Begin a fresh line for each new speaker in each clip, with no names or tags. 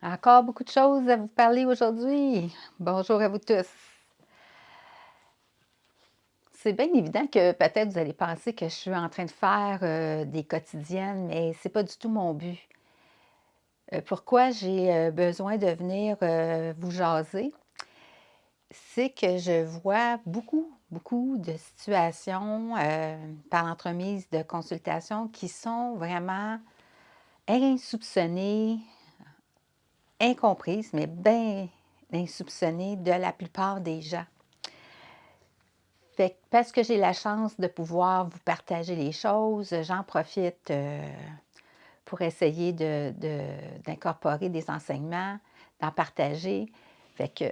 Encore beaucoup de choses à vous parler aujourd'hui. Bonjour à vous tous. C'est bien évident que peut-être vous allez penser que je suis en train de faire des quotidiennes, mais c'est pas du tout mon but. Pourquoi j'ai besoin de venir vous jaser? C'est que je vois beaucoup de situations par l'entremise de consultations qui sont vraiment insoupçonnées, incomprises, mais bien insoupçonnées de la plupart des gens. Fait que parce que j'ai la chance de pouvoir vous partager les choses, j'en profite pour essayer d'incorporer des enseignements, d'en partager. Fait que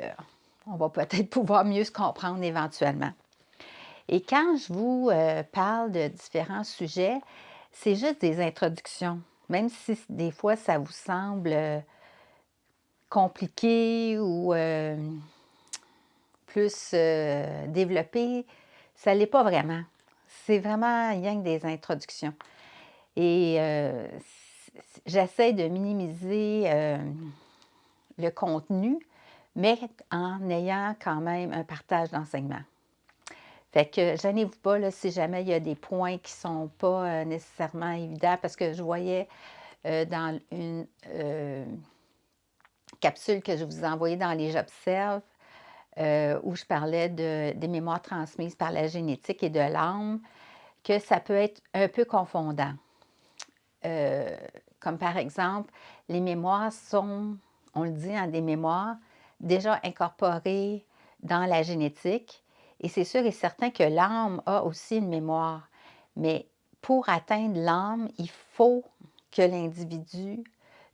on va peut-être pouvoir mieux se comprendre éventuellement. Et quand je vous parle de différents sujets, c'est juste des introductions. Même si des fois ça vous semble compliqué ou plus développé, ça ne l'est pas vraiment. C'est vraiment rien que des introductions. Et j'essaie de minimiser le contenu, mais en ayant quand même un partage d'enseignement. Fait que gênez-vous pas là, si jamais il y a des points qui ne sont pas nécessairement évidents, parce que je voyais dans une capsule que je vous ai envoyée dans les J'observe, où je parlais des mémoires transmises par la génétique et de l'âme, que ça peut être un peu confondant. Comme par exemple, les mémoires sont, on le dit, des mémoires déjà incorporées dans la génétique. Et c'est sûr et certain que l'âme a aussi une mémoire. Mais pour atteindre l'âme, il faut que l'individu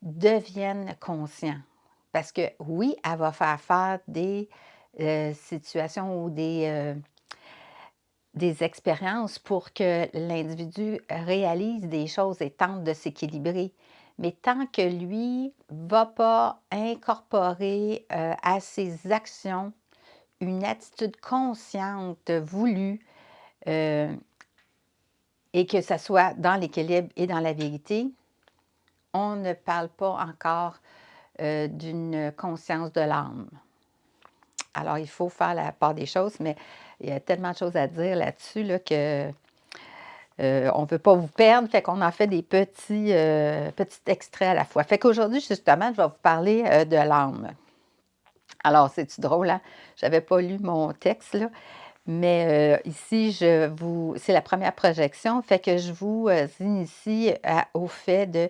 devienne conscient. Parce que oui, elle va faire des situations ou des expériences pour que l'individu réalise des choses et tente de s'équilibrer. Mais tant que lui ne va pas incorporer à ses actions une attitude consciente, voulue, et que ça soit dans l'équilibre et dans la vérité, on ne parle pas encore d'une conscience de l'âme. Alors, il faut faire la part des choses, mais il y a tellement de choses à dire là-dessus là, que on ne veut pas vous perdre, fait qu'on en fait des petits extraits à la fois. Fait qu'aujourd'hui, justement, je vais vous parler de l'âme. Alors, c'est-tu drôle, hein? Je n'avais pas lu mon texte, là, mais ici, c'est la première projection, fait que je vous initie au fait de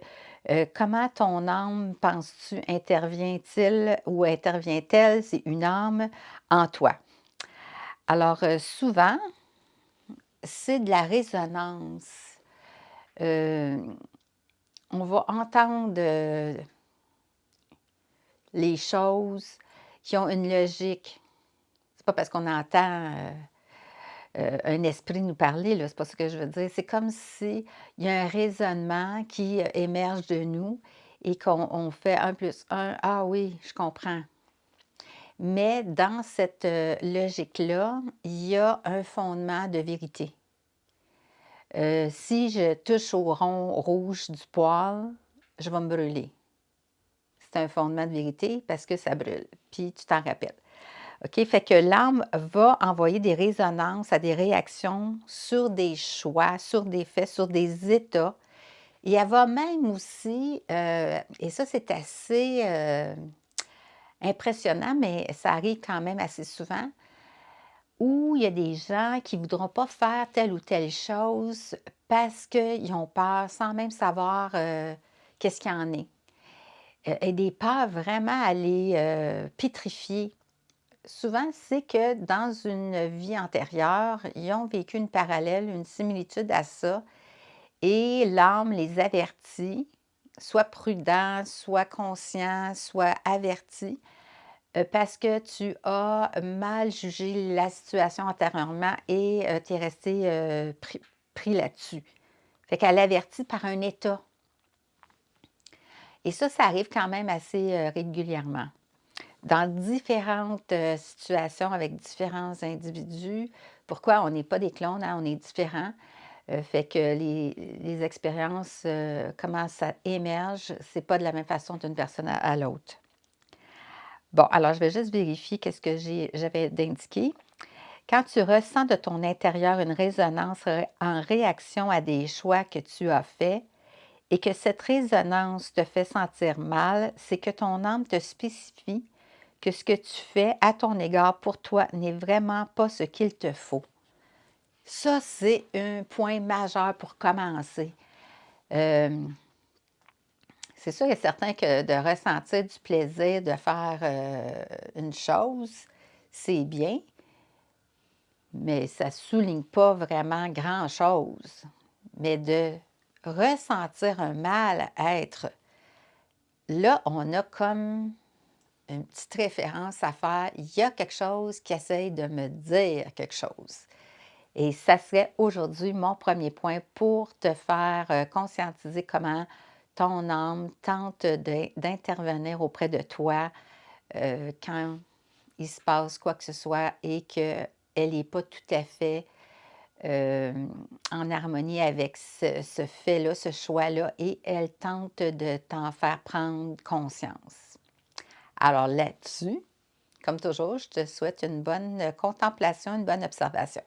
comment ton âme, penses-tu, intervient-il ou intervient-elle, c'est une âme, en toi? Alors, souvent, c'est de la résonance. On va entendre les choses qui ont une logique. C'est pas parce qu'on entend un esprit nous parler, là, c'est pas ce que je veux dire. C'est comme si il y a un raisonnement qui émerge de nous et qu'on fait 1 plus 1. Ah oui, je comprends. Mais dans cette logique-là, il y a un fondement de vérité. Si je touche au rond rouge du poêle, je vais me brûler. C'est un fondement de vérité parce que ça brûle, puis tu t'en rappelles. OK? Fait que l'âme va envoyer des résonances à des réactions sur des choix, sur des faits, sur des états. Et elle va même aussi, et ça c'est assez impressionnant, mais ça arrive quand même assez souvent, où il y a des gens qui ne voudront pas faire telle ou telle chose parce qu'ils ont peur sans même savoir qu'est-ce qu'il y en est. Et des peurs vraiment à les pétrifier. Souvent, c'est que dans une vie antérieure, ils ont vécu une parallèle, une similitude à ça, et l'âme les avertit, soit prudent, soit conscient, soit averti, parce que tu as mal jugé la situation antérieurement et tu es resté pris là-dessus. Fait qu'elle avertit par un état. Et ça arrive quand même assez régulièrement. Dans différentes situations avec différents individus. Pourquoi on n'est pas des clones, hein, on est différents. Fait que les expériences, comment ça émerge, c'est pas de la même façon d'une personne à l'autre. Bon, alors je vais juste vérifier qu'est-ce que j'avais d'indiqué. Quand tu ressens de ton intérieur une résonance en réaction à des choix que tu as faits et que cette résonance te fait sentir mal, c'est que ton âme te spécifie que ce que tu fais à ton égard pour toi n'est vraiment pas ce qu'il te faut. Ça, c'est un point majeur pour commencer. Euh, c'est sûr et certain que de ressentir du plaisir de faire une chose, c'est bien, mais ça ne souligne pas vraiment grand-chose. Mais de ressentir un mal-être, là, on a comme une petite référence à faire. Il y a quelque chose qui essaye de me dire quelque chose. Et ça serait aujourd'hui mon premier point pour te faire conscientiser comment ton âme tente d'intervenir auprès de toi quand il se passe quoi que ce soit et qu'elle n'est pas tout à fait en harmonie avec ce fait-là, ce choix-là, et elle tente de t'en faire prendre conscience. Alors là-dessus, comme toujours, je te souhaite une bonne contemplation, une bonne observation.